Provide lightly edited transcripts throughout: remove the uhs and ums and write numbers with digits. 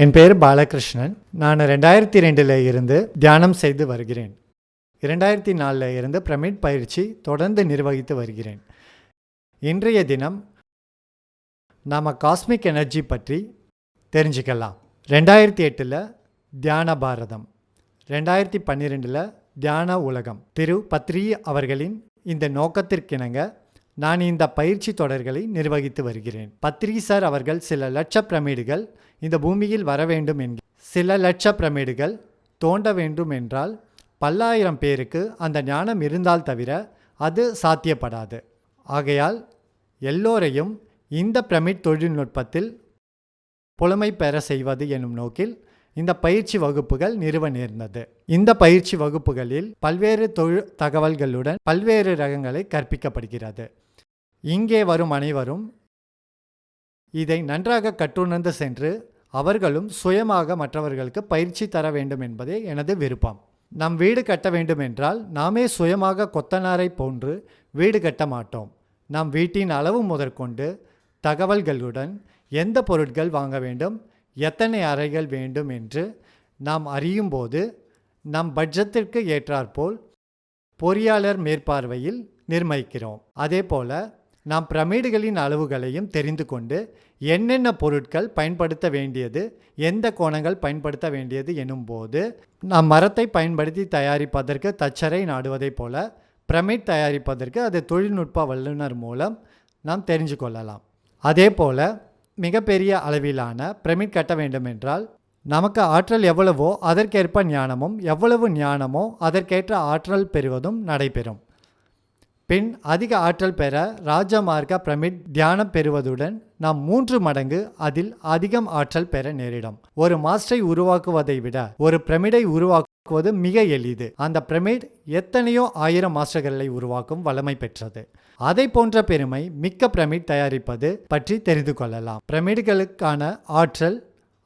என் பெயர் பாலகிருஷ்ணன். நான் 2002 இருந்து தியானம் செய்து வருகிறேன். 2004 இருந்து பிரமிட் பயிற்சி தொடர்ந்து நிர்வகித்து வருகிறேன். இன்றைய தினம் நாம் காஸ்மிக் எனர்ஜி பற்றி தெரிஞ்சுக்கலாம். 2008 தியான பாரதம், 2012 தியான உலகம். திரு பத்ரி அவர்களின் இந்த நோக்கத்திற்கிணங்க நான் இந்த பயிற்சி தொடர்களை நிர்வகித்து வருகிறேன். பத்ரி சார் அவர்கள் சில லட்ச பிரமிடுகள் இந்த பூமியில் வர வேண்டும் சில லட்ச பிரமிடுகள் தோண்ட வேண்டும் என்றால் பல்லாயிரம் பேருக்கு அந்த ஞானம் இருந்தால் தவிர அது சாத்தியப்படாது. ஆகையால் எல்லோரையும் இந்த பிரமிட் தொழில்நுட்பத்தில் புலமை பெற செய்வது எனும் நோக்கில் இந்த பயிற்சி வகுப்புகள் நிறுவ நேர்ந்தது. இந்த பயிற்சி வகுப்புகளில் பல்வேறு தகவல்களுடன் பல்வேறு ரகங்களை கற்பிக்கப்படுகிறது. இங்கே வரும் அனைவரும் இதை நன்றாக கற்றுணர்ந்து சென்று அவர்களும் சுயமாக மற்றவர்களுக்கு பயிற்சி தர வேண்டும் என்பதே எனது விருப்பம். நம் வீடு கட்ட வேண்டும் என்றால் நாமே சுயமாக கொத்தனாரை போன்று வீடு கட்ட மாட்டோம். நம் வீட்டின் அளவு முதற்கொண்டு தகவல்களுடன் எந்த பொருட்கள் வாங்க வேண்டும், எத்தனை அறைகள் வேண்டும் என்று நாம் அறியும்போது நம் பட்ஜெட்டிற்கு ஏற்றாற்போல் பொறியாளர் மேற்பார்வையில் நிர்ணயிக்கிறோம். அதே போல நாம் பிரமிடுகளின் அளவுகளையும் தெரிந்து கொண்டு என்னென்ன பொருட்கள் பயன்படுத்த வேண்டியது, எந்த கோணங்கள் பயன்படுத்த வேண்டியது எனும்போது நாம் மரத்தை பயன்படுத்தி தயாரிப்பதற்கு தச்சரை நாடுவதைப் போல பிரமிட் தயாரிப்பதற்கு அது தொழில்நுட்ப வல்லுநர் மூலம் நாம் தெரிஞ்சு கொள்ளலாம். அதே போல் மிகப்பெரிய அளவிலான பிரமிட் கட்ட வேண்டும் என்றால் நமக்கு ஆற்றல் எவ்வளவோ அதற்கேற்ப ஞானமும், எவ்வளவு ஞானமோ அதற்கேற்ற ஆற்றல் பெறுவதும் நடைபெறும். பின் அதிக ஆற்றல் பெற ராஜமார்க்க பிரமிட் தியானம் பெறுவதுடன் நாம் 3 மடங்கு அதில் அதிகம் ஆற்றல் பெற நேரிடும். ஒரு மாஸ்டரை உருவாக்குவதை விட ஒரு பிரமிடை உருவாக்குவது மிக எளிது. அந்த பிரமிட் எத்தனையோ 1000 மாஸ்டர்களை உருவாக்கும் வல்லமை பெற்றது. அதை போன்ற பெருமை மிக்க பிரமிட் தயாரிப்பது பற்றி தெரிந்து கொள்ளலாம். பிரமிடுகளுக்கான ஆற்றல்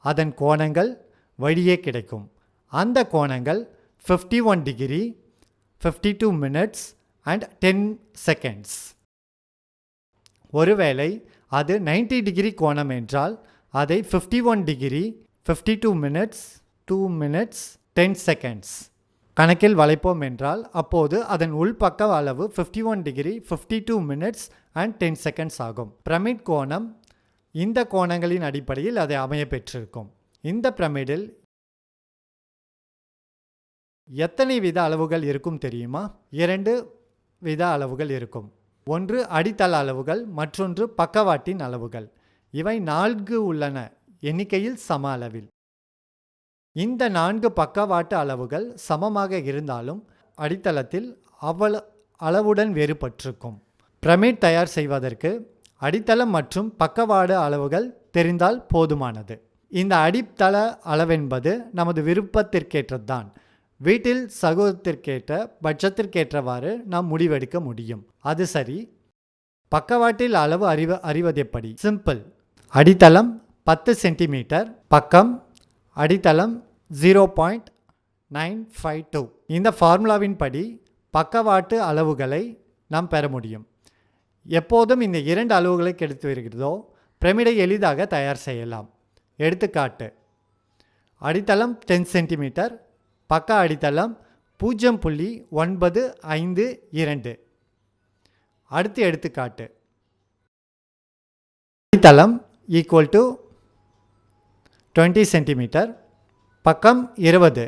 அதன் கோணங்கள் வழியே கிடைக்கும். அந்த கோணங்கள் 51 டிகிரி, 52 மினிட்ஸ் and 10 seconds. ஒருவேளை அது 90 டிகிரி கோணம் என்றால் அதை 51 டிகிரி, 52 மினிட்ஸ், 2 மினிட்ஸ், 10 செகண்ட்ஸ் கணக்கில் வளைப்போம் என்றால் அப்போது அதன் உள்பக்க அளவு 51 டிகிரி, 52 மினிட்ஸ் and 10 செகண்ட்ஸ் ஆகும். பிரமிட் கோணம் இந்த கோணங்களின் அடிப்படையில் அதை அமைய பெற்றிருக்கும். இந்த பிரமிடில் எத்தனை வித அளவுகள் இருக்கும் தெரியுமா? 2 வித அளவுகள் இருக்கும். ஒன்று அடித்தள அளவுகள், மற்றொன்று பக்கவாட்டின் அளவுகள். இவை 4 உள்ளன, எண்ணிக்கையில் சம அளவில். இந்த 4 பக்கவாட்டு அளவுகள் சமமாக இருந்தாலும் அடித்தளத்தில் அளவுடன் வேறுபட்டிருக்கும். பிரமிட் தயார் செய்வதற்கு அடித்தளம் மற்றும் பக்கவாடு அளவுகள் தெரிந்தால் போதுமானது. இந்த அடித்தள அளவென்பது நமது விருப்பத்திற்கேற்றதுதான். வீட்டில் சகோதரத்திற்கேற்ற பட்சத்திற்கேற்றவாறு நாம் முடிவெடுக்க முடியும். அது சரி, பக்கவாட்டில் அளவு அறிவது எப்படி? சிம்பிள். அடித்தளம் 10 சென்டிமீட்டர், பக்கம் அடித்தளம் 0.952. இந்த ஃபார்முலாவின் படி பக்கவாட்டு அளவுகளை நாம் பெற முடியும். எப்போதும் இந்த 2 அளவுகளை கிடைத்து வருகிறதோ பிரமிடை எளிதாக தயார் செய்யலாம். எடுத்துக்காட்டு, அடித்தளம் 10 சென்டிமீட்டர், பக்க அடித்தளம் 0.952. அடுத்து எடுத்துக்காட்டு, அடித்தளம் ஈக்குவல் டு 20 சென்டிமீட்டர், பக்கம் 20.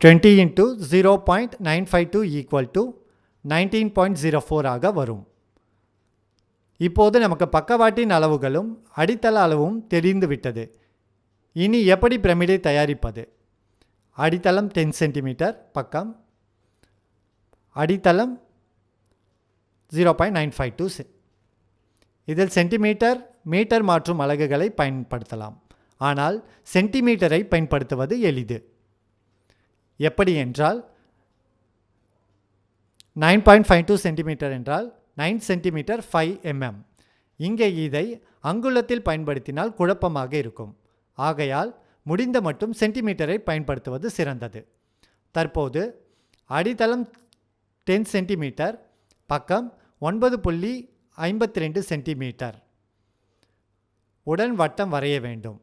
20 into 0.952 equal to 19.04 ஆக வரும். இப்போது நமக்கு பக்கவாட்டின் அளவுகளும் அடித்தள அளவும் தெரிந்து விட்டது. இனி எப்படி பிரமிடை தயாரிப்பது? அடித்தளம் 10 சென்டிமீட்டர், பக்கம் அடித்தளம் 0.952. இதில் சென்டிமீட்டர், மீட்டர் மாற்றும் அலகுகளை பயன்படுத்தலாம். ஆனால் சென்டிமீட்டரை பயன்படுத்துவது எளிது. எப்படி என்றால் 9.52 சென்டிமீட்டர் என்றால் 9 சென்டிமீட்டர் 5 mm. இங்கே இதை அங்குலத்தில் பயன்படுத்தினால் குழப்பமாக இருக்கும். ஆகையால் முடிந்த மட்டும் சென்டிமீட்டரை பயன்படுத்துவது சிறந்தது. தற்போது அடித்தளம் 10 சென்டிமீட்டர், பக்கம் 9.52 சென்டிமீட்டர் உடன் வட்டம் வரைய வேண்டும்.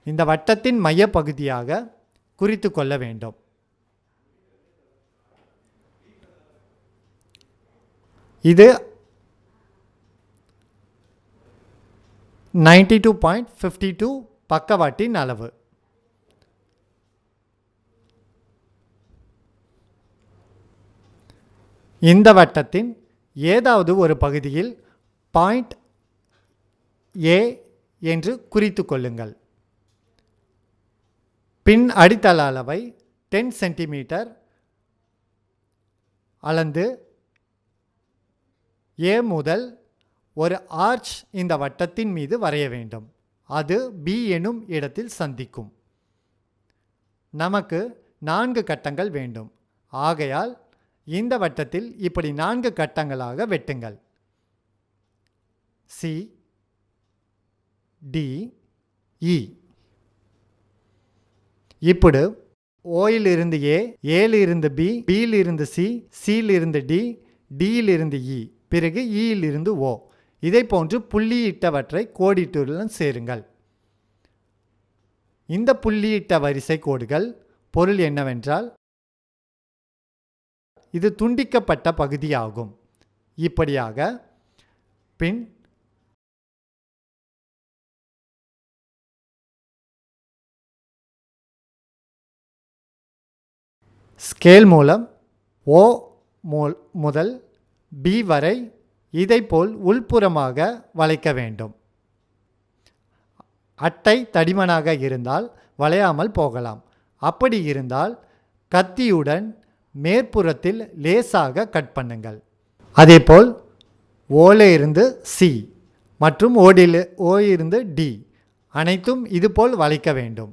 இந்த வட்டத்தின் மைய பகுதியாக குறித்து கொள்ள வேண்டும். இது 92.52 பக்கவாட்டின் அளவு. இந்த வட்டத்தின் ஏதாவது ஒரு பகுதியில் பாயிண்ட் A என்று குறித்து கொள்ளுங்கள். பின் அடித்தள அளவை 10 சென்டிமீட்டர் அளந்து A முதல் ஒரு ஆர்ச் இந்த வட்டத்தின் மீது வரைய வேண்டும். அது B எனும் இடத்தில் சந்திக்கும். நமக்கு 4 கட்டங்கள் வேண்டும். ஆகையால் இந்த வட்டத்தில் இப்படி 4 கட்டங்களாக வெட்டுங்கள். C, D, E. இப்படி ஓயிலிருந்து A, ஏலிருந்து B, பியிலிருந்து C, சியிலிருந்து D, டியிலிருந்து E, பிறகு இயிலிருந்து O. இதை போன்று புள்ளியிட்டவற்றை கோடிட்டுடன் சேருங்கள். இந்த புள்ளியிட்ட வரிசை கோடுகள் பொருள் என்னவென்றால் இது துண்டிக்கப்பட்ட பகுதியாகும். இப்படியாக பின் ஸ்கேல் மூலம் O முதல் B வரை இதைப்போல் உள்புறமாக வளைக்க வேண்டும். அட்டை தடிமனாக இருந்தால் வளையாமல் போகலாம். அப்படி இருந்தால் கத்தியுடன் மேற்புறத்தில் லேசாக கட் பண்ணுங்கள். அதேபோல் ஓல இருந்து C மற்றும் O இருந்து D அனைத்தும் இதுபோல் வளைக்க வேண்டும்.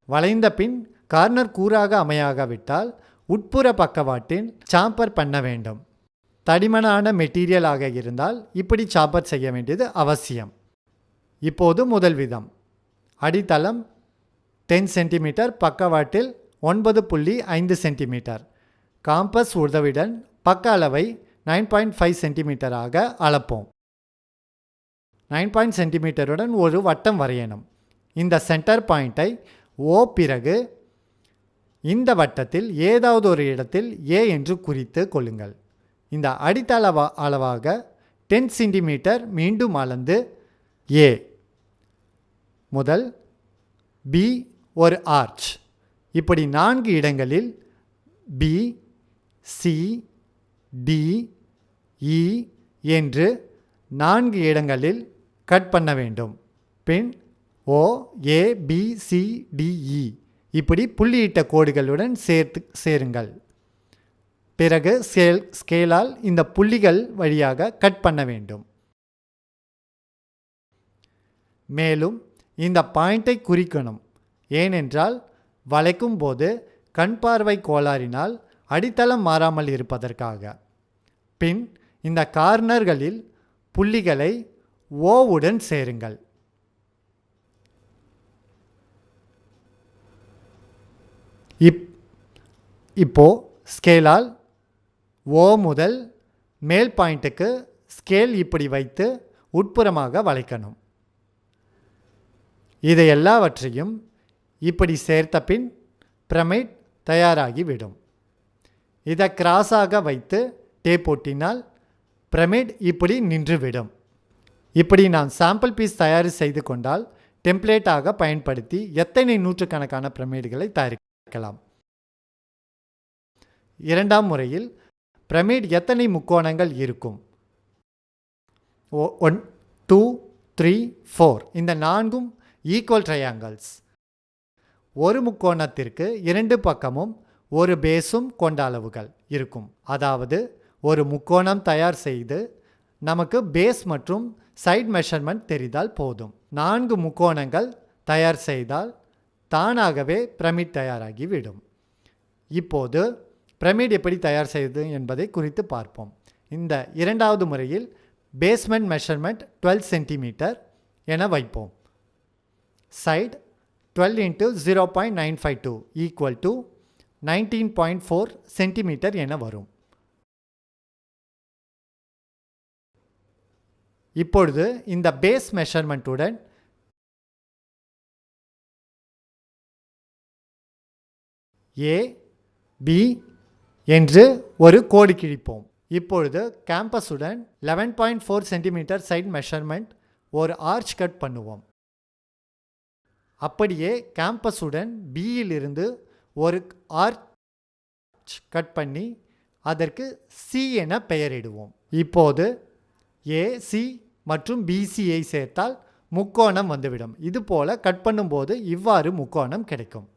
வளைந்த பின் கார்னர் கூறாக அமையாகவிட்டால் உட்புற பக்கவாட்டில் சாம்பர் பண்ண வேண்டும். தடிமனான மெட்டீரியலாக இருந்தால் இப்படி சாம்பர் செய்ய வேண்டியது அவசியம். இப்போது முதல் விதம். அடித்தளம் 10 சென்டிமீட்டர், பக்கவாட்டில் 9.5 சென்டிமீட்டர். காம்பஸ் உதவியுடன் பக்க அளவை 9.5 சென்டிமீட்டராக அளப்போம். 9 சென்டிமீட்டருடன் ஒரு வட்டம் வரையணும். இந்த சென்டர் பாயிண்டை O பிறகு இந்த வட்டத்தில் ஏதாவது ஒரு இடத்தில் A என்று குறித்து கொள்ளுங்கள். இந்த அடித்தள அளவாக 10 சென்டிமீட்டர் மீண்டும் அளந்து A முதல் B ஒரு ஆர்ச், இப்படி 4 இடங்களில் B, C, D, E என்று 4 இடங்களில் கட் பண்ண வேண்டும். பின் O, A, B, C, D, E இப்படி புள்ளியிட்ட கோடுகளுடன் சேருங்கள். பிறகு ஸ்கேலால் இந்த புள்ளிகள் வழியாக கட் பண்ண வேண்டும். மேலும் இந்த பாயிண்டை குறிக்கணும். ஏனென்றால் வளைக்கும் போது கண் பார்வை கோளாறினால் அடித்தளம் மாறாமல் இருப்பதற்காக. பின் இந்த கார்னர்களில் புள்ளிகளை O உடன் சேருங்கள். இப்போ ஸ்கேலால் O முதல் மேல் பாயிண்ட்டுக்கு ஸ்கேல் இப்படி வைத்து உட்புறமாக வளைக்கணும். இதை எல்லாவற்றையும் இப்படி சேர்த்த பின் பிரமிட் தயாராகிவிடும். இதை கிராஸாக வைத்து டேப் ஒட்டினால் பிரமிட் இப்படி நின்றுவிடும். இப்படி நான் சாம்பிள் பீஸ் தயார் செய்து கொண்டால் டெம்ப்ளேட்டாக பயன்படுத்தி எத்தனை நூற்றுக்கணக்கான பிரமிடுகளை தயாரிக்கலாம்? இரண்டாம் முறையில் பிரமிட் எத்தனை முக்கோணங்கள் இருக்கும்? 1 2 3 4. இந்த நான்கும் ஈக்குவல் ட்ரையாங்கிள்ஸ். ஒரு முக்கோணத்திற்கு இரண்டு பக்கமும் ஒரு பேஸும் கொண்ட அளவுகள் இருக்கும். அதாவது ஒரு முக்கோணம் தயார் செய்து நமக்கு பேஸ் மற்றும் சைட் மெஷர்மெண்ட் தெரிந்தால் போதும். 4 முக்கோணங்கள் தயார் செய்தால் தானாகவே பிரமிட் தயாராகிவிடும். இப்போது பிரமிட் எப்படி தயார் செய்வது என்பதை குறித்து பார்ப்போம். இந்த இரண்டாவது முறையில் பேஸ்மெண்ட் மெஷர்மெண்ட் 12 சென்டிமீட்டர் என வைப்போம். Side 12 into 0.952 equal to 19.4 centimetre என வரும். இப்பொழுது இந்த பேஸ் மெஷர்மெண்ட்டுடன் ஏ பி என்று ஒரு கோடு கிழிப்போம். இப்பொழுது கேம்பஸுடன் 11.4 சென்டிமீட்டர் சைட் மெஷர்மெண்ட் ஒரு ஆர்ச் கட் பண்ணுவோம். அப்படியே கேம்பஸுடன் பியிலிருந்து ஒரு ஆர்ச் கட் பண்ணி அதற்கு சி என பெயரிடுவோம். இப்போது ஏசி மற்றும் பிசியை சேர்த்தால் முக்கோணம் வந்துவிடும். இதுபோல கட் பண்ணும்போது இவ்வாறு முக்கோணம் கிடைக்கும்.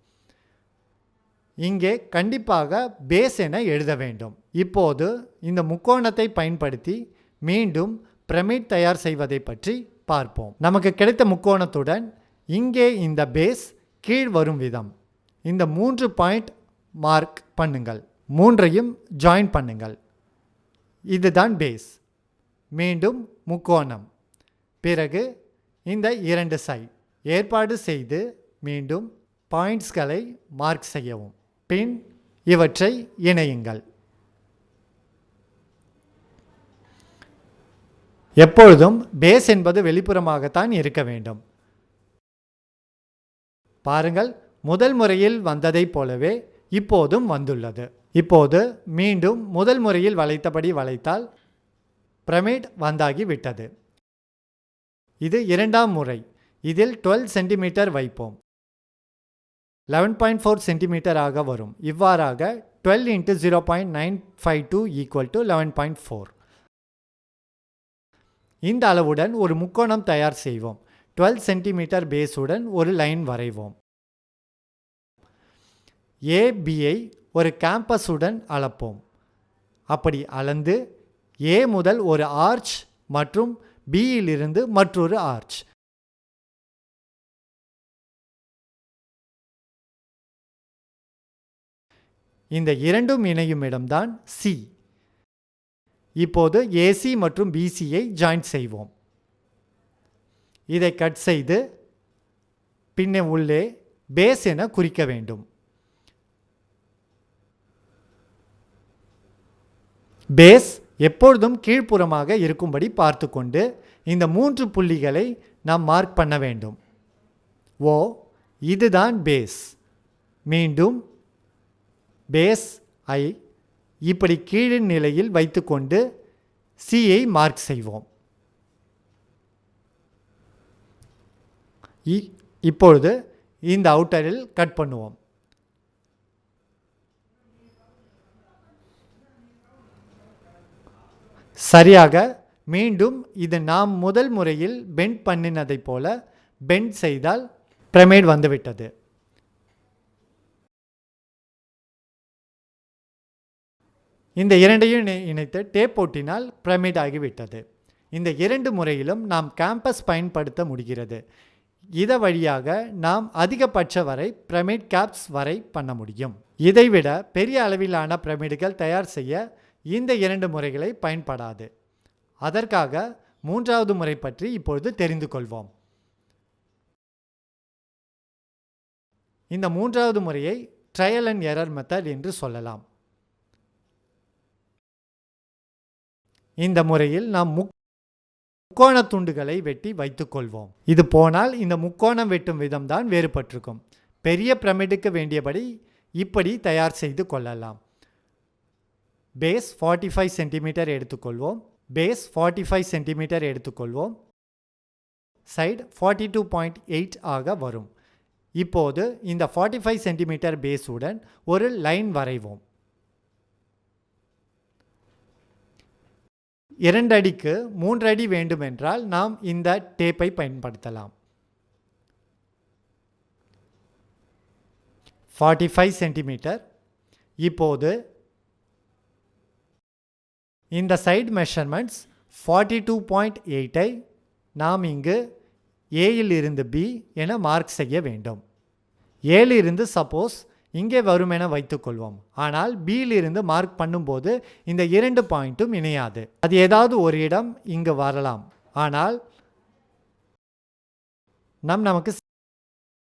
இங்கே கண்டிப்பாக பேஸ் என எழுத வேண்டும். இப்போது இந்த முக்கோணத்தை பயன்படுத்தி மீண்டும் பிரமிட் தயார் செய்வதை பற்றி பார்ப்போம். நமக்கு கிடைத்த முக்கோணத்துடன் இங்கே இந்த பேஸ் கீழ் வரும் விதம் இந்த 3 பாயிண்ட் மார்க் பண்ணுங்கள். 3ஐயும் ஜாயின் பண்ணுங்கள். இதுதான் பேஸ். மீண்டும் முக்கோணம். பிறகு இந்த 2 சைடு ஏற்பாடு செய்து மீண்டும் பாயிண்ட்ஸ்களை மார்க் செய்யவும். பின் இவற்றை இணையுங்கள். எப்பொழுதும் பேஸ் என்பது வெளிப்புறமாகத்தான் இருக்க வேண்டும். பாருங்கள், முதல் முறையில் வந்ததைப் போலவே இப்போதும் வந்துள்ளது. இப்போது மீண்டும் முதல் முறையில் வளைத்தபடி வளைத்தால் பிரமிட் வந்தாகி விட்டது. இது இரண்டாம் முறை. இதில் 12 சென்டிமீட்டர் வைப்போம். 11.4 சென்டிமீட்டர் ஆக வரும். இவ்வாறாக 12 into 0.952 equal to 11.4. இந்த அளவுடன் ஒரு முக்கோணம் தயார் செய்வோம். 12 சென்டிமீட்டர் பேஸுடன் ஒரு லைன் வரைவோம். ஏபியை ஒரு கேம்பஸுடன் அளப்போம். அப்படி அளந்து ஏ முதல் ஒரு ஆர்ச் மற்றும் பியிலிருந்து மற்றொரு ஆர்ச். இந்த இரண்டும் இணையும் இடம்தான் சி. இப்போது ஏசி மற்றும் பிசியை ஜாயின் செய்வோம். இதை கட் செய்து பின்னே உள்ளே பேஸ் என குறிக்க வேண்டும். பேஸ் எப்பொழுதும் கீழ்ப்புறமாக இருக்கும்படி பார்த்து கொண்டு இந்த 3 புள்ளிகளை நாம் மார்க் பண்ண வேண்டும். ஓ, இதுதான் பேஸ். மீண்டும் பேஸ் ஐ இப்படி கீழின் நிலையில் வைத்துக்கொண்டு சியை மார்க் செய்வோம். இப்பொழுது இந்த அவுட்டரில் கட் பண்ணுவோம். சரியாக மீண்டும் இது நாம் முதல் முறையில் பெண்ட் பண்ணினதைப் போல பெண்ட் செய்தால் பிரமிட் வந்துவிட்டது. இந்த இரண்டையும் இணைத்து டேப் ஒட்டினால் பிரமிட் ஆகிவிட்டது. இந்த 2 முறையிலும் நாம் கேம்பஸ் பயன்படுத்த முடிகிறது. இதை வழியாக நாம் அதிகபட்ச வரை பிரமிட் கேப்ஸ் வரை பண்ண முடியும். இதைவிட பெரிய அளவிலான பிரமிடுகள் தயார் செய்ய இந்த 2 முறைகளை பயன்படாது. அதற்காக 3வது முறை பற்றி இப்பொழுது தெரிந்து கொள்வோம். இந்த 3வது முறையை ட்ரையல் அண்ட் எரர் மெத்தட் என்று சொல்லலாம். இந்த முறையில் நாம் முக்கோண துண்டுகளை வெட்டி வைத்துக்கொள்வோம். இது போனால் இந்த முக்கோணம் வெட்டும் விதம்தான் வேறுபட்டிருக்கும். பெரிய பிரமிடுக்கு வேண்டியபடி இப்படி தயார் செய்து கொள்ளலாம். பேஸ் 45 சென்டிமீட்டர் எடுத்துக்கொள்வோம். பேஸ் 45 சென்டிமீட்டர் எடுத்துக்கொள்வோம். சைடு 42.8 ஆக வரும். இப்போது இந்த 45 சென்டிமீட்டர் பேஸுடன் ஒரு லைன் வரைவோம். 2 அடிக்கு 3 அடி வேண்டுமென்றால் நாம் இந்த டேப்பை பயன்படுத்தலாம். 45 சென்டிமீட்டர். இப்போது இந்த சைடு மெஷர்மெண்ட்ஸ் 42.8ஐ நாம் இங்கு ஏயில் இருந்து பி என மார்க் செய்ய வேண்டும். ஏலிருந்து சப்போஸ் இங்கே வரும் என வைத்துக்கொள்வோம். ஆனால் பியிலிருந்து மார்க் பண்ணும்போது இந்த 2 பாயிண்ட்டும் இணையாது. அது ஏதாவது ஒரு இடம் இங்கு வரலாம். ஆனால் நமக்கு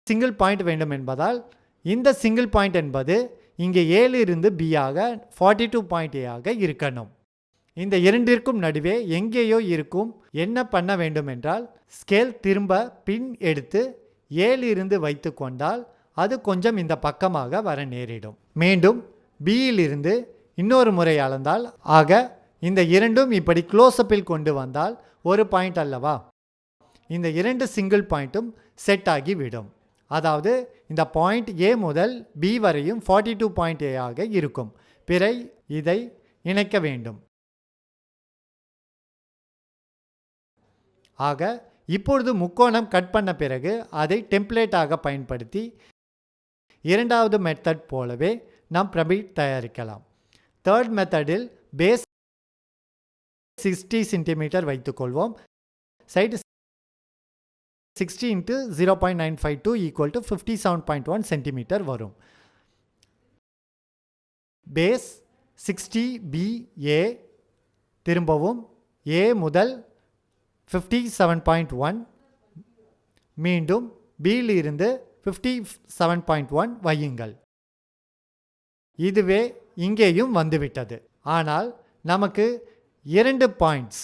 சிங்கிள் பாயிண்ட் வேண்டும் என்பதால் இந்த சிங்கிள் பாயிண்ட் என்பது இங்கே ஏலிருந்து பி ஆக 42.8 ஆக இருக்கணும். இந்த இரண்டிற்கும் நடுவே எங்கேயோ இருக்கும். என்ன பண்ண வேண்டும் என்றால் ஸ்கேல் திரும்ப பின் எடுத்து ஏலிருந்து வைத்து கொண்டால் அது கொஞ்சம் இந்த பக்கமாக வர நேரிடும். மீண்டும் பியிலிருந்து இன்னொரு முறை அளந்தால் ஆக இந்த இரண்டும் இப்படி க்ளோஸ்அப்பில் கொண்டு வந்தால் ஒரு பாயிண்ட் அல்லவா? இந்த 2 சிங்கிள் பாயிண்ட்டும் செட் ஆகிவிடும். அதாவது இந்த பாயிண்ட் ஏ முதல் பி வரையும் 42.8 ஆக இருக்கும். பிறகு இதை இணைக்க வேண்டும். ஆக இப்பொழுது முக்கோணம் கட் பண்ண பிறகு அதை டெம்ப்ளேட்டாக பயன்படுத்தி இரண்டாவது மெத்தட் போலவே நாம் பிரமிட் தயாரிக்கலாம். தேர்ட் மெத்தடில் பேஸ் 60 சென்டிமீட்டர் வைத்துக்கொள்வோம். Side 60 into 0.952 equal to 57.1 centimetre வரும். பேஸ் 60 BA திரும்பவும் A முதல் 57.1 மீண்டும் பியிலிருந்து 57.1 வையுங்கள். இதுவே இங்கேயும் வந்துவிட்டது. ஆனால் நமக்கு 2 பாயிண்ட்ஸ்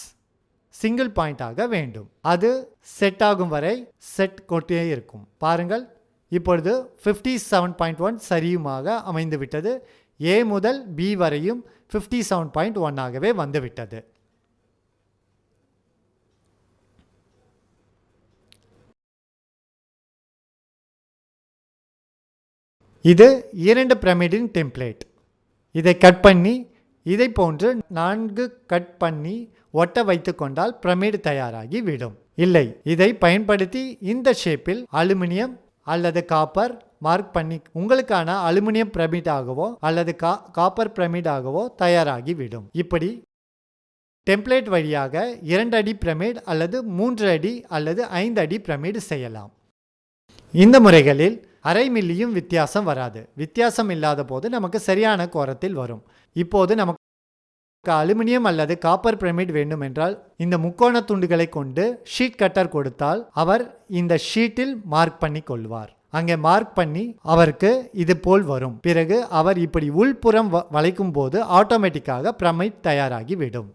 சிங்கிள் பாயிண்டாக வேண்டும். அது செட் ஆகும் வரை செட் கொட்டே இருக்கும். பாருங்கள், இப்பொழுது 57.1 சரியுமாக அமைந்துவிட்டது. ஏ முதல் பி வரையும் 57.1 ஆகவே வந்துவிட்டது. இது 2 பிரமிடின் டெம்ப்ளேட். இதை கட் பண்ணி இதை போன்று 4 கட் பண்ணி ஒட்ட வைத்து கொண்டால் பிரமிடு தயாராகி விடும். இல்லை, இதை பயன்படுத்தி இந்த ஷேப்பில் அலுமினியம் அல்லது காப்பர் மார்க் பண்ணி உங்களுக்கான அலுமினியம் பிரமிடாகவோ அல்லது காப்பர் பிரமிடாகவோ தயாராகி விடும். இப்படி டெம்ப்ளேட் வழியாக 2 அடி பிரமிட் அல்லது 3 அடி அல்லது 5 அடி பிரமிடு செய்யலாம். இந்த முறைகளில் அரை மில்லியும் வித்தியாசம் வராது. வித்தியாசம் இல்லாத போது நமக்கு சரியான கோரத்தில் வரும். இப்போது நமக்கு அலுமினியம் அல்லது காப்பர் பிரமிட் வேண்டும் என்றால் இந்த முக்கோண துண்டுகளை கொண்டு ஷீட் கட்டர் கொடுத்தால் அவர் இந்த ஷீட்டில் மார்க் பண்ணி கொள்வார். அங்கே மார்க் பண்ணி அவருக்கு இது போல் வரும். பிறகு அவர் இப்படி உள்புறம் வளைக்கும் போது ஆட்டோமேட்டிக்காக பிரமிட் தயாராகி விடும்.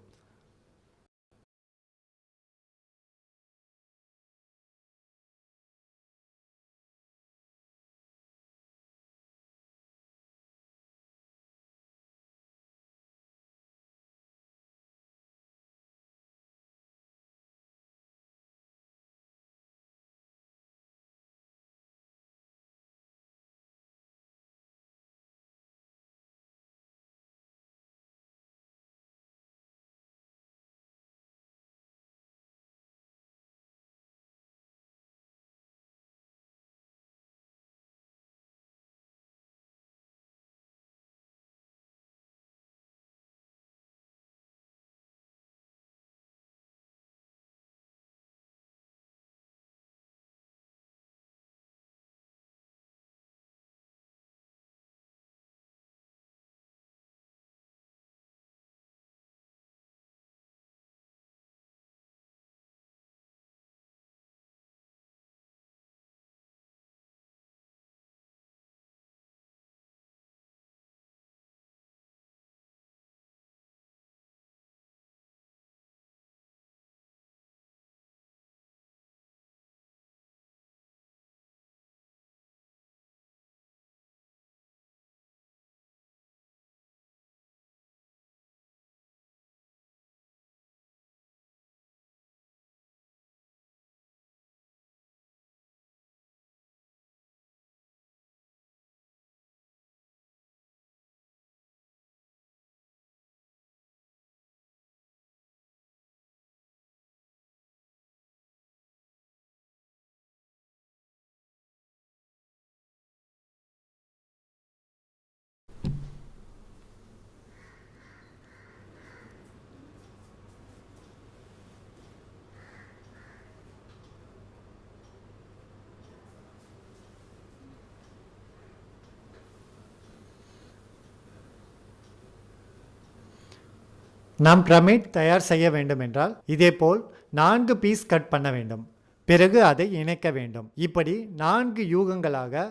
நாம் பிரமிட் தயார் செய்ய வேண்டும் என்றால் இதேபோல் 4 பீஸ் கட் பண்ண வேண்டும். பிறகு அதை இணைக்க வேண்டும். இப்படி 4 யூகங்களாக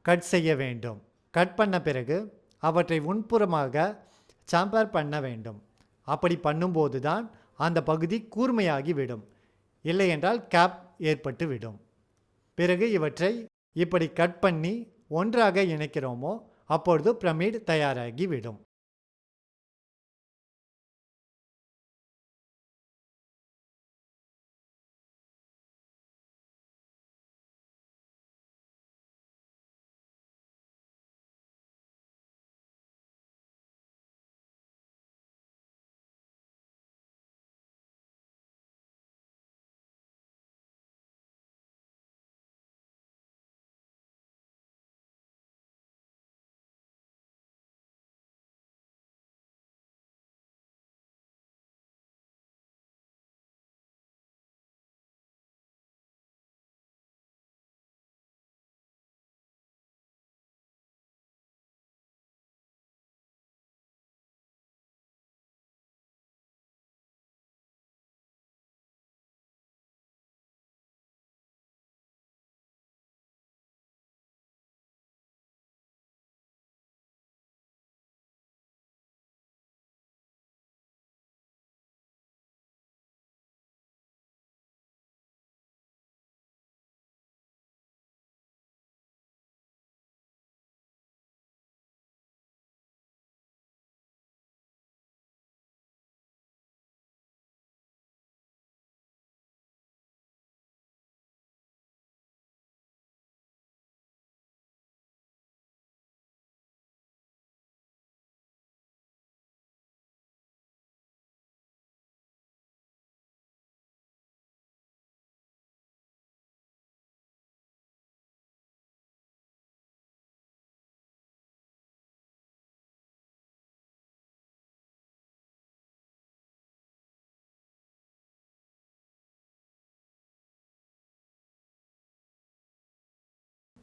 கட் செய்ய வேண்டும். கட் பண்ண பிறகு அவற்றை உட்புறமாக சாம்பர் பண்ண வேண்டும். அப்படி பண்ணும்போது தான் அந்த பகுதி கூர்மையாகி விடும். இல்லை என்றால் கேப் ஏற்பட்டு விடும். பிறகு இவற்றை இப்படி கட் பண்ணி ஒன்றாக இணைக்கிறோமோ அப்பொழுது பிரமிட் தயாராகி விடும்.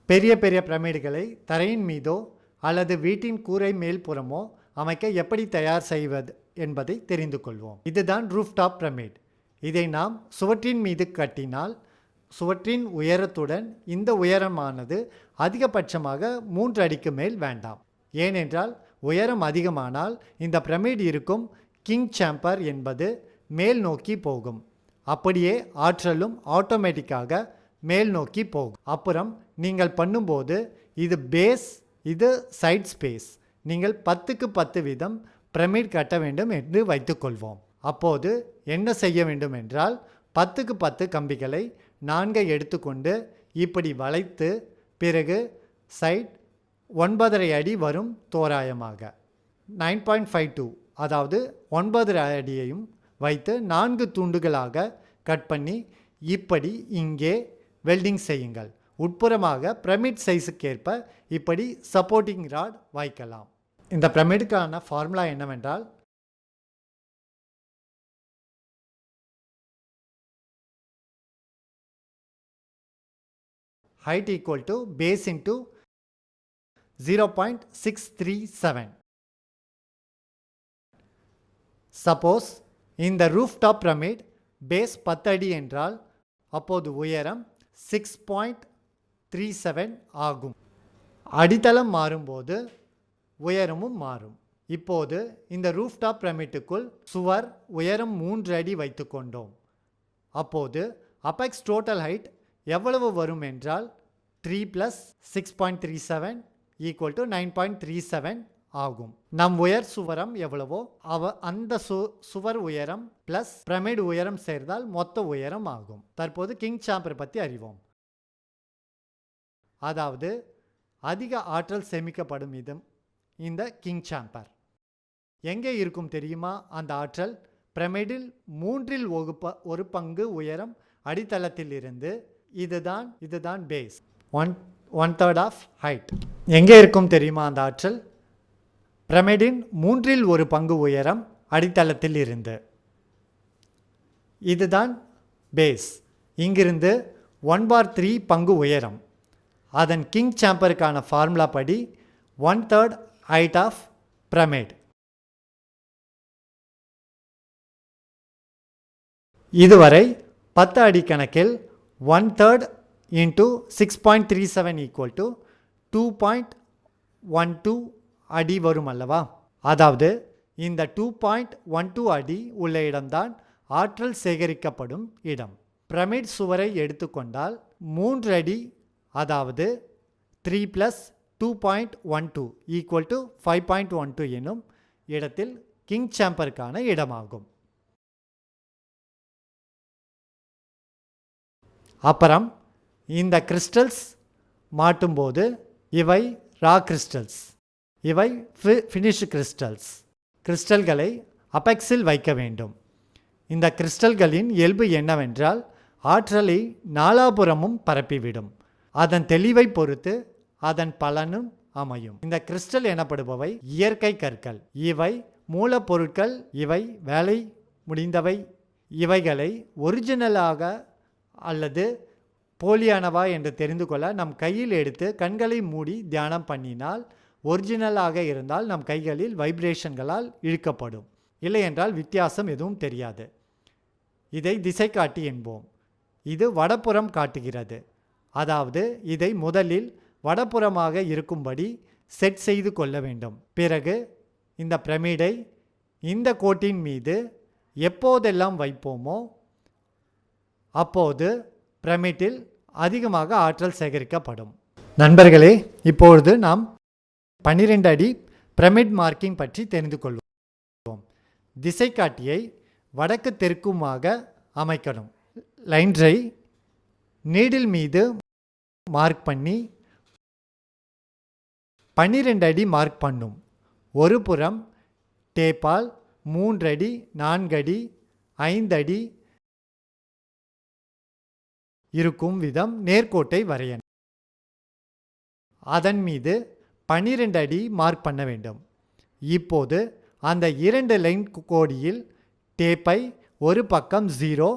பெரிய பெரிய பிரமிடுகளை தரையின் மீதோ அல்லது வீட்டின் கூரை மேல்புறமோ அமைக்க எப்படி தயார் செய்வது என்பதை தெரிந்து கொள்வோம். இதுதான் ரூஃப்டாப் பிரமிட். இதை நாம் சுவற்றின் மீது கட்டினால் சுவற்றின் உயரத்துடன் இந்த உயரமானது அதிகபட்சமாக 3 அடிக்கு மேல் வேண்டாம். ஏனென்றால் உயரம் அதிகமானால் இந்த பிரமிட் இருக்கும் கிங் சாம்பர் என்பது மேல் நோக்கி போகும். அப்படியே ஆற்றலும் ஆட்டோமேட்டிக்காக மேல் நோக்கி போகும். அப்புறம் நீங்கள் பண்ணும்போது இது பேஸ், இது சைட் ஸ்பேஸ். நீங்கள் 10க்கு 10 வீதம் பிரமிட் கட்ட வேண்டும் என்று வைத்துக்கொள்வோம். அப்போது என்ன செய்ய வேண்டும் என்றால் 10க்கு 10 கம்பிகளை 4 எடுத்துக்கொண்டு இப்படி வளைத்து பிறகு சைட் 9.5 அடி வரும் தோராயமாக 9.52 அதாவது 9 அடியையும் வைத்து 4 துண்டுகளாக கட் பண்ணி இப்படி இங்கே வெல்டிங் செய்யுங்கள். உட்புறமாக பிரமிட் சைஸுக்கேற்ப இப்படி சப்போர்ட்டிங் ராட் வைக்கலாம். இந்த பிரமிடுக்கான ஃபார்முலா என்னவென்றால் height equal to base into 0.637. Suppose இந்த rooftop pyramid base 10 அடி என்றால் அப்போது உயரம் 6.37 ஆகும். அடித்தளம் மாறும்போது உயரமும் மாறும். இப்போது இந்த ரூஃப்டாப் பிரமிட்டுக்குள் சுவர் உயரம் 3 அடி வைத்துக்கொண்டோம். அப்போது அபெக்ஸ் டோட்டல் ஹைட் எவ்வளவு வரும் என்றால் 3 + 6.37 = 9.37 ஆகும். நம் உயர் சுவரம் எவ்வளவோ அந்த சுவர் உயரம் ப்ளஸ் பிரமிட் உயரம் சேர்ந்தால் மொத்த உயரம் ஆகும். தற்போது கிங் சாம்பர் பற்றி அறிவோம். அதாவது அதிக ஆற்றல் சேமிக்கப்படும் விதம் இந்த கிங் சாம்பர். எங்கே இருக்கும் தெரியுமா? அந்த ஆற்றல் பிரமிடில் 3இல் ஒரு பங்கு உயரம் அடித்தளத்தில் இருந்து இதுதான் பேஸ் 1/3 ஆஃப் ஹைட். எங்கே இருக்கும் தெரியுமா அந்த ஆற்றல்? பிரமிடின் 3இல் ஒரு பங்கு உயரம் அடித்தளத்தில் இருந்து. இதுதான் பேஸ். இங்கிருந்து 1/3 பங்கு உயரம். அதன் கிங் சாம்பருக்கான ஃபார்முலா படி 1/3 height ஆஃப் பிரமிட். இதுவரை 10 அடி கணக்கில் 1/3 into 6.37 equal to 2.12 அடி வரும் அல்லவா? அதாவது இந்த 2.12 அடி உள்ள இடம்தான் ஆற்றல் சேகரிக்கப்படும் இடம். பிரமிட் சுவரை எடுத்துக்கொண்டால் 3 அடி, அதாவது 3 + 2.12 equal to 5.12 எனும் இடத்தில் கிங் சேம்பருக்கான இடமாகும். அப்புறம் இந்த கிறிஸ்டல்ஸ் மாட்டும்போது இவை ரா கிறிஸ்டல்ஸ், இவை ஃபினிஷ்டு கிறிஸ்டல்ஸ். கிறிஸ்டல்களை அபெக்ஸில் வைக்க வேண்டும். இந்த கிறிஸ்டல்களின் இயல்பு என்னவென்றால் ஆற்றலை நாலாபுறமும் பரப்பிவிடும். அதன் தெளிவை பொறுத்து அதன் பலனும் அமையும். இந்த கிறிஸ்டல் எனப்படுபவை இயற்கை கற்கள். இவை மூலப்பொருட்கள். இவை வேலை முடிந்தவை. இவைகளை ஒரிஜினலாக அல்லது போலியானவா என்று தெரிந்து கொள்ள நம் கையில் எடுத்து கண்களை மூடி தியானம் பண்ணினால், ஒரிஜினலாக இருந்தால் நம் கைகளில் வைப்ரேஷன்களால் இழுக்கப்படும். இல்லையென்றால் வித்தியாசம் எதுவும் தெரியாது. இதை திசை காட்டி என்போம். இது வடப்புறம் காட்டுகிறது. அதாவது இதை முதலில் வடப்புறமாக இருக்கும்படி செட் செய்து கொள்ள வேண்டும். பிறகு இந்த பிரமிடை இந்த கோட்டின் மீது எப்போதெல்லாம் வைப்போமோ அப்போது பிரமிட்டில் அதிகமாக ஆற்றல் சேகரிக்கப்படும். நண்பர்களே, இப்பொழுது நாம் 12 அடி பிரமிட் மார்க்கிங் பற்றி தெரிந்து கொள்வோம். திசைக்காட்டியை வடக்கு தெற்குமாக அமைக்கணும். லைன்றை நீடில் மீது மார்க் பண்ணி 12 அடி மார்க் பண்ணும். ஒரு புறம் டேப்பால் 3 அடி, 4 அடி, 5 அடி இருக்கும் விதம் நேர்கோட்டை வரையணும். அதன் மீது 12 அடி மார்க் பண்ண வேண்டும். இப்போது அந்த 2 லைன் கோடியில் டேப்பை ஒரு பக்கம் 0,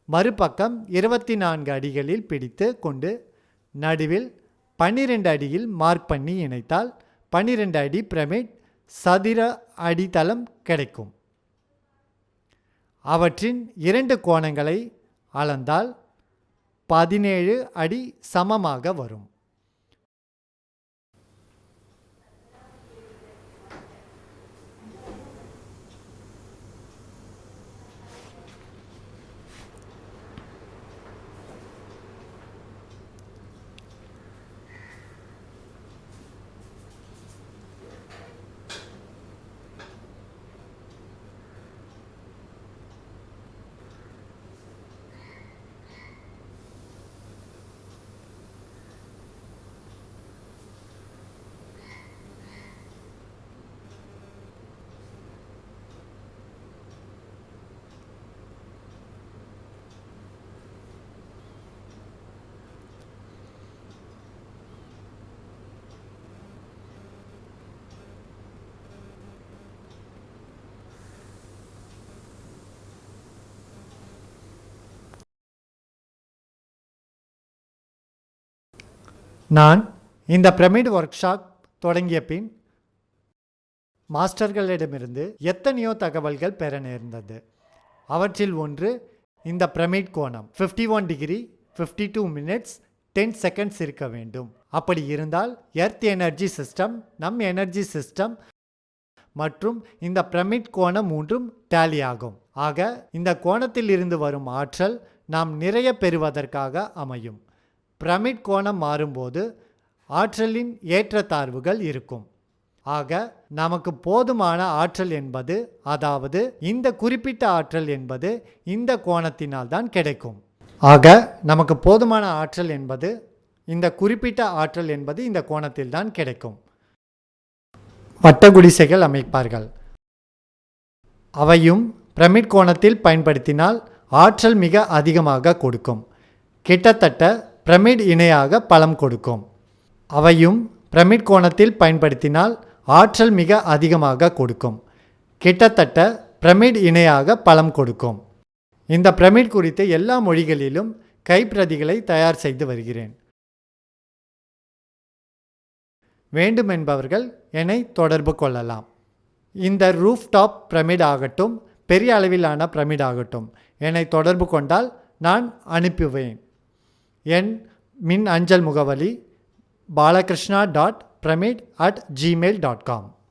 மறுபக்கம் 24 அடிகளில் பிடித்து கொண்டு நடுவில் 12 அடியில் மார்க் பண்ணி இணைத்தால் 12 அடி பிரமிட் சதுர அடித்தளம் கிடைக்கும். அவற்றின் 2 கோணங்களை அளந்தால் 17 அடி சமமாக வரும். நான் இந்த பிரமிட் ஒர்க் ஷாப் தொடங்கிய பின் மாஸ்டர்களிடமிருந்து எத்தனையோ தகவல்கள் பெற நேர்ந்தது. அவற்றில் ஒன்று இந்த பிரமிட் கோணம் 51 டிகிரி 52 மினிட்ஸ் 10 செகண்ட்ஸ் இருக்க வேண்டும். அப்படி இருந்தால் எர்த் எனர்ஜி சிஸ்டம், நம் எனர்ஜி சிஸ்டம் மற்றும் இந்த பிரமிட் கோணம் மூன்றும் டேலி ஆகும். ஆக இந்த கோணத்தில் இருந்து வரும் ஆற்றல் நாம் நிறைய பெறுவதற்காக அமையும். பிரமிட் கோணம் மாறும்போது ஆற்றலின் ஏற்றத்தாழ்வுகள் இருக்கும். ஆக நமக்கு போதுமான ஆற்றல் என்பது, அதாவது இந்த குறிப்பிட்ட ஆற்றல் என்பது இந்த கோணத்தினால் தான் கிடைக்கும். ஆக நமக்கு போதுமான ஆற்றல் என்பது, இந்த குறிப்பிட்ட ஆற்றல் என்பது இந்த கோணத்தில் தான் கிடைக்கும். வட்ட குடிசைகள் அமைப்பார்கள். அவையும் பிரமிட் கோணத்தில் பயன்படுத்தினால் ஆற்றல் மிக அதிகமாக கொடுக்கும். கிட்டத்தட்ட பிரமிட் இணையாக பலம் கொடுக்கும். அவையும் பிரமிட் கோணத்தில் பயன்படுத்தினால் ஆற்றல் மிக அதிகமாக கொடுக்கும். கிட்டத்தட்ட பிரமிட் இணையாக பலம் கொடுக்கும். இந்த பிரமிட் குறித்து எல்லா மொழிகளிலும் கைப்பிரதிகளை தயார் செய்து வருகிறேன். வேண்டுமென்பவர்கள் என்னை தொடர்பு கொள்ளலாம். இந்த ரூஃப் டாப் பிரமிட் ஆகட்டும், பெரிய அளவிலான பிரமிட் ஆகட்டும் என்னை தொடர்பு கொண்டால் நான் அனுப்புவேன். என் மின் அஞ்சல் முகவரி balakrishna.pramid@gmail.com.